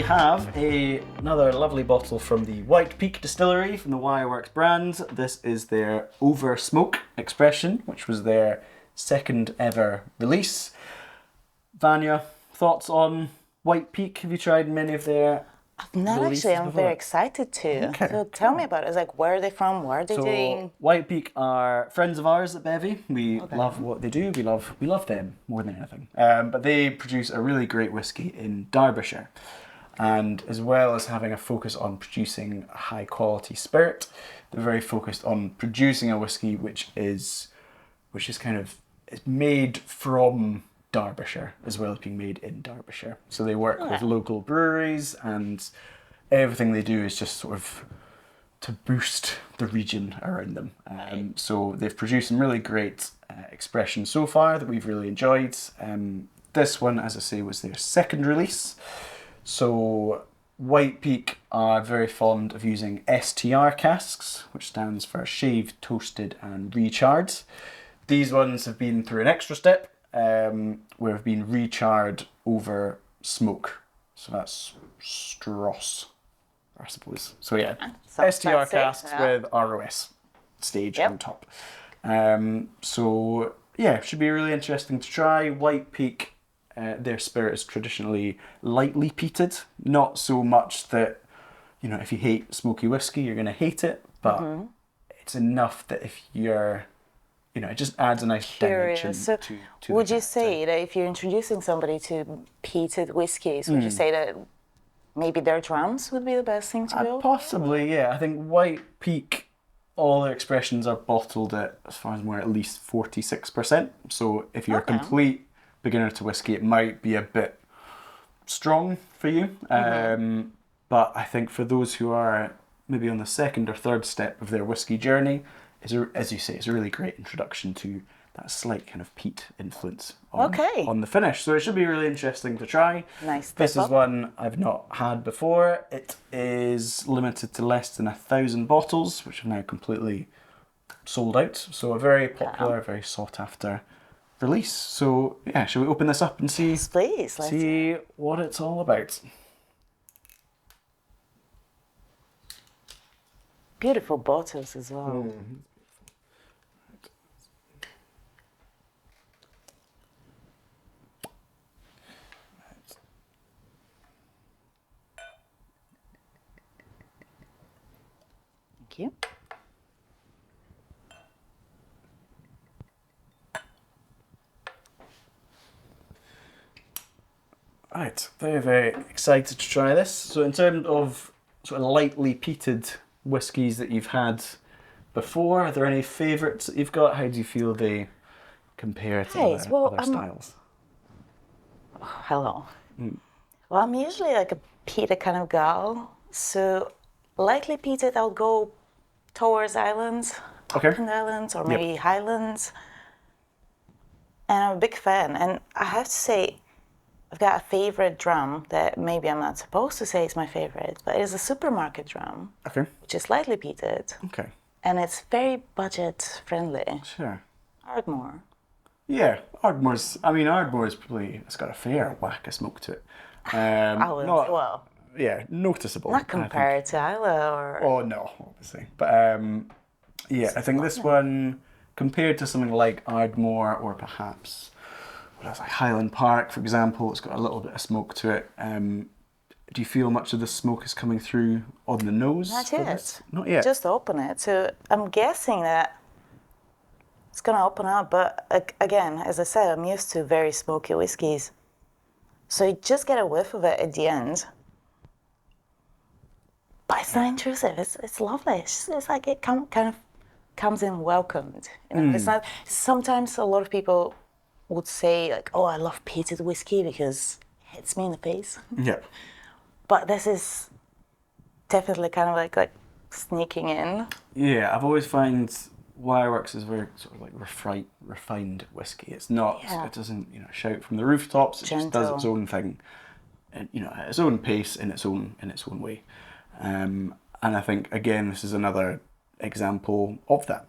have another lovely bottle from the White Peak Distillery from the Wireworks brand. This is their Over Smoke expression, which was their second ever release. Vanya, thoughts on White Peak? Have you tried many of their Not releases actually, I'm before? very excited to. Okay, So tell me about it. It's like, where are they from? What are they doing? White Peak are friends of ours at Bevvy. We love what they do. We love them more than anything. But they produce a really great whiskey in Derbyshire, and as well as having a focus on producing a high quality spirit, they're very focused on producing a whiskey which is kind of it's made from Derbyshire as well as being made in Derbyshire. So they work with local breweries, and everything they do is just sort of to boost the region around them. So they've produced some really great expressions so far that we've really enjoyed. This one, as I say, was their second release. So White Peak are very fond of using STR casks, which stands for shaved, toasted and recharred. These ones have been through an extra step, where have been recharred over smoke. So that's Stross, I suppose. So yeah, STR casks with ROS stage on top. So yeah, should be really interesting to try. White Peak, their spirit is traditionally lightly peated. Not so much that, you know, if you hate smoky whiskey, you're going to hate it, but it's enough that if you're, you know, it just adds a nice dimension So to would the you say that if you're introducing somebody to peated whiskies, would you say that maybe their drams would be the best thing to go? Possibly, yeah. I think White Peak, all their expressions are bottled at, as far as I'm aware, at least 46%. So if you're a complete beginner to whiskey, it might be a bit strong for you. But I think for those who are maybe on the second or third step of their whiskey journey, as you say, it's a really great introduction to that slight kind of peat influence on the finish. So it should be really interesting to try. Nice. This is one I've not had before. It is limited to less than 1,000 bottles, which are now completely sold out. So a very popular, very sought after release. So yeah, shall we open this up and see? Yes, please. See what it's all about. Beautiful bottles as well. Thank you. Right, very, very excited to try this. So in terms of sort of lightly peated whiskies that you've had before, are there any favourites that you've got? How do you feel they compare to other styles? Hello. Well, I'm usually like a peated kind of gal. So lightly peated, I'll go towards islands, Auckland Islands, or maybe Highlands. And I'm a big fan. And I have to say, I've got a favourite drum that maybe I'm not supposed to say is my favourite, but it is a supermarket drum, which is lightly peated. And it's very budget friendly. Sure. Ardmore. Yeah, Ardmore's probably, it's got a fair whack of smoke to it. Yeah, noticeable. Not compared to Isla or... Oh no, obviously. But yeah, I think this one, compared to something like Ardmore or perhaps like Highland Park, for example, it's got a little bit of smoke to it. Do you feel much of the smoke is coming through on the nose? Not yet. Not yet. Just open it. So I'm guessing that it's going to open up. But again, as I said, I'm used to very smoky whiskies. So you just get a whiff of it at the end. But it's not intrusive. It's lovely. It's like it kind of comes in welcomed. You know, it's not. Sometimes a lot of people would say like, "Oh, I love peated whiskey because it hits me in the face." Yeah. But this is definitely kind of like sneaking in. Yeah, I've always found Wireworks is very sort of like refined whiskey. It's not. It doesn't shout from the rooftops. It just does its own thing, and at its own pace in its own way. And I think again this is another example of that.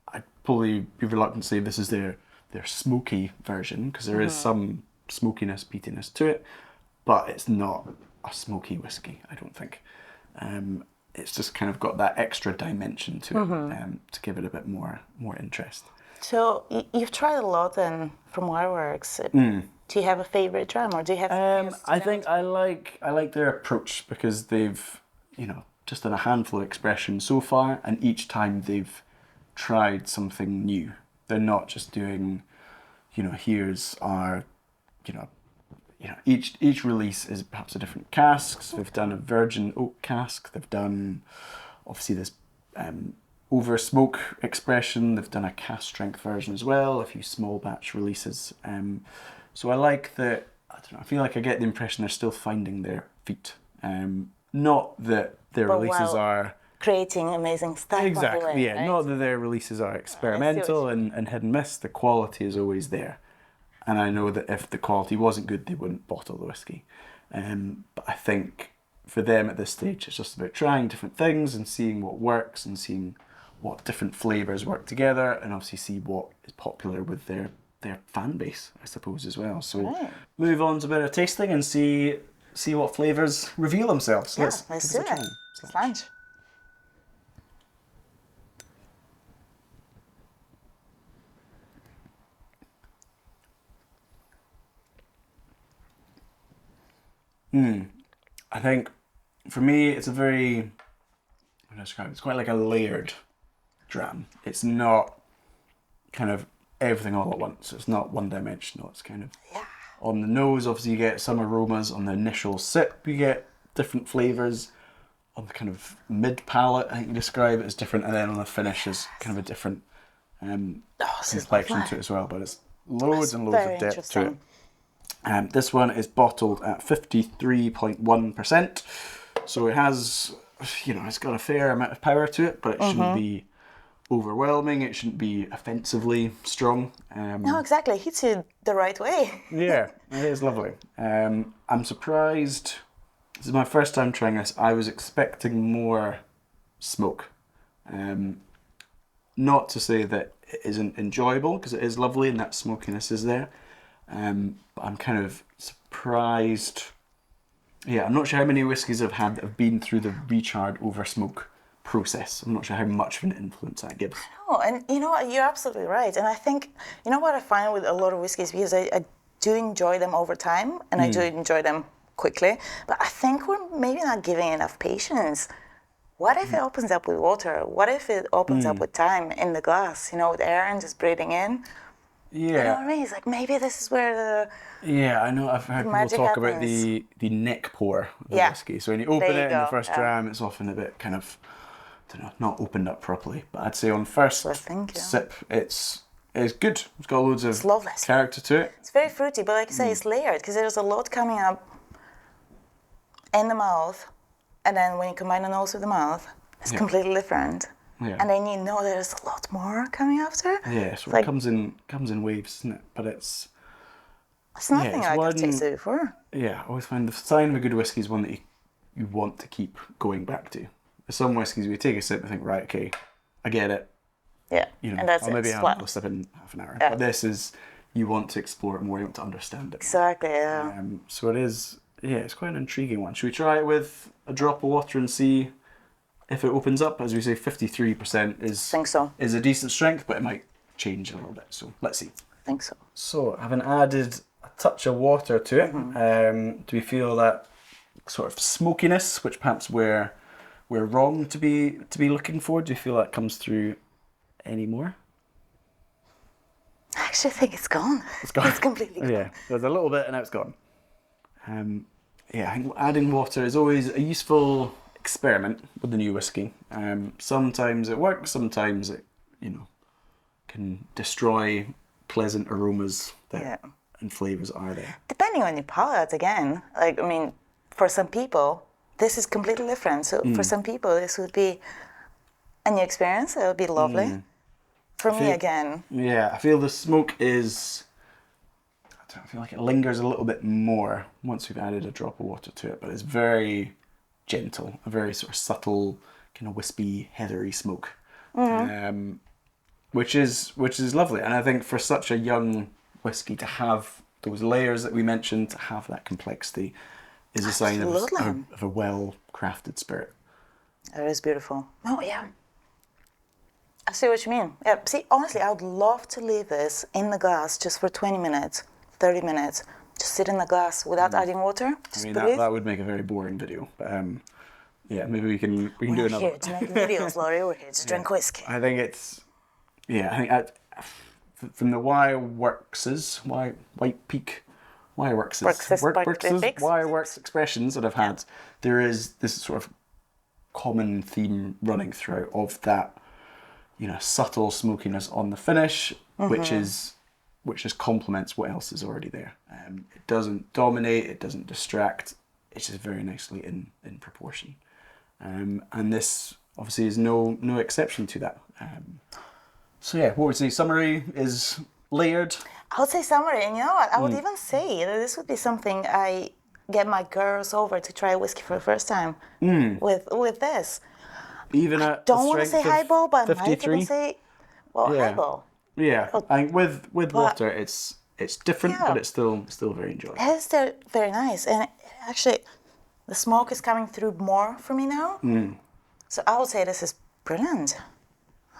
I'd probably be reluctant to say this is their smoky version because there is some smokiness, peatiness to it, but it's not a smoky whiskey, I don't think. It's just kind of got that extra dimension to it, to give it a bit more interest. So you've tried a lot then from Waterworks. Do you have a favourite dram, or do you have? I think I like their approach, because they've, just done a handful of expressions so far, and each time they've tried something new. They're not just doing, here's our, each release is perhaps a different casks. They've done a virgin oak cask. They've done, obviously, this over smoke expression. They've done a cask strength version as well, a few small batch releases. So I like that. I feel like I get the impression they're still finding their feet. Not that their releases are creating amazing stuff. Exactly, yeah. Right? Not that their releases are experimental and hit and miss. The quality is always there. And I know that if the quality wasn't good, they wouldn't bottle the whiskey. But I think for them at this stage, it's just about trying different things and seeing what works and seeing what different flavours work together, and obviously see what is popular with their fan base, I suppose, as well. So move on to a bit of tasting and see what flavours reveal themselves. Yeah, let's do it. Slange. I think for me it's a very, it's quite like a layered dram. It's not kind of everything all at once. It's not one dimensional. It's kind of on the nose, obviously you get some aromas. On the initial sip you get different flavours. On the kind of mid palate, I think you describe it as different, and then on the finish is kind of a different complexion to it as well. But it's loads and loads of depth to it. This one is bottled at 53.1%, so it has, it's got a fair amount of power to it, but it shouldn't be overwhelming. It shouldn't be offensively strong. No, exactly. It hits you the right way. Yeah, it is lovely. I'm surprised. This is my first time trying this. I was expecting more smoke. Not to say that it isn't enjoyable, because it is lovely and that smokiness is there. But I'm kind of surprised. Yeah, I'm not sure how many whiskies I've had that have been through the recharred over smoke process. I'm not sure how much of an influence that gives. No, and you know what, you're absolutely right. And I think, what I find with a lot of whiskies, because I do enjoy them over time, and I do enjoy them quickly, but I think we're maybe not giving enough patience. What if it opens up with water? What if it opens up with time in the glass, with air and just breathing in? Yeah. You know what I mean? It's like, maybe this is where the... Yeah, I know. I've heard people talk about the neck pour of the whiskey. So when you open it in the first dram, it's often a bit kind of, not opened up properly. But I'd say on first sip, it's good. It's got loads of character to it. It's very fruity, but like you say, it's layered, because there's a lot coming up in the mouth, and then when you combine the nose with the mouth, it's completely different. Yeah. And then there's a lot more coming after. Yeah, so it comes in waves, isn't it? But it's nothing I've tasted before. Yeah, I always find the sign of a good whiskey is one that you want to keep going back to. There's some whiskies we take a sip and think, right, okay, I get it. Yeah, and that's I'll maybe have a sip in half an hour. Yeah. But this is, you want to explore it more, you want to understand it. Exactly, yeah. So it is, it's quite an intriguing one. Should we try it with a drop of water and see if it opens up? As we say, 53% is a decent strength, but it might change a little bit. So let's see. I think so. So having added a touch of water to it, do we feel that sort of smokiness, which perhaps we're wrong to be looking for? Do you feel that comes through any more? I actually think it's gone. It's gone. It's completely gone. Yeah, there's a little bit and now it's gone. I think adding water is always a useful experiment with the new whiskey. Sometimes it works, sometimes it can destroy pleasant aromas and flavours are there. Depending on your palate again. For some people this is completely different. So for some people this would be a new experience. It would be lovely. For me again. Yeah, I feel the smoke is, I feel like it lingers a little bit more once we've added a drop of water to it, but it's very gentle, a very sort of subtle, kind of wispy, heathery smoke, which is lovely. And I think for such a young whiskey to have those layers that we mentioned, to have that complexity, is a sign of Absolutely. a well-crafted spirit. It is beautiful. Oh, yeah. I see what you mean. Yeah, see, honestly, I would love to leave this in the glass just for 20 minutes, 30 minutes. Just sit in the glass without adding water. Just I mean, breathe. that would make a very boring video. But, yeah, maybe we can do We're another. here to make videos, Laurie. We're here to drink whiskey. I think it's, yeah, I think from the White Peak Wireworks expressions that I've had, there is this sort of common theme running throughout of that, you know, subtle smokiness on the finish, which just complements what else is already there. It doesn't dominate, it doesn't distract. It's just very nicely in proportion. And this obviously is no exception to that. So yeah, what would you say? Summary is layered. I would say summary, and you know what? I would even say that this would be something I get my girls over to try whiskey for the first time with this. Even at Don't want to say highball, but I might even say, well, Yeah. highball. Yeah, I think with water, it's different, Yeah. but it's still very enjoyable. It is very nice, and actually, the smoke is coming through more for me now. So I would say this is brilliant.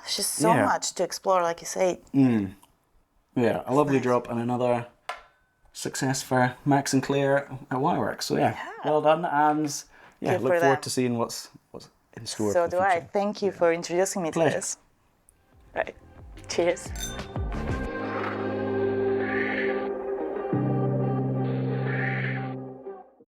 There's just so much to explore, like you say. Yeah, a lovely drop and another success for Max and Claire at Wireworks. So yeah, well done, and yeah, Good look for forward them. to seeing what's in store. So for the do I. future. Thank you for introducing me to Pleasure. this. Right. Cheers.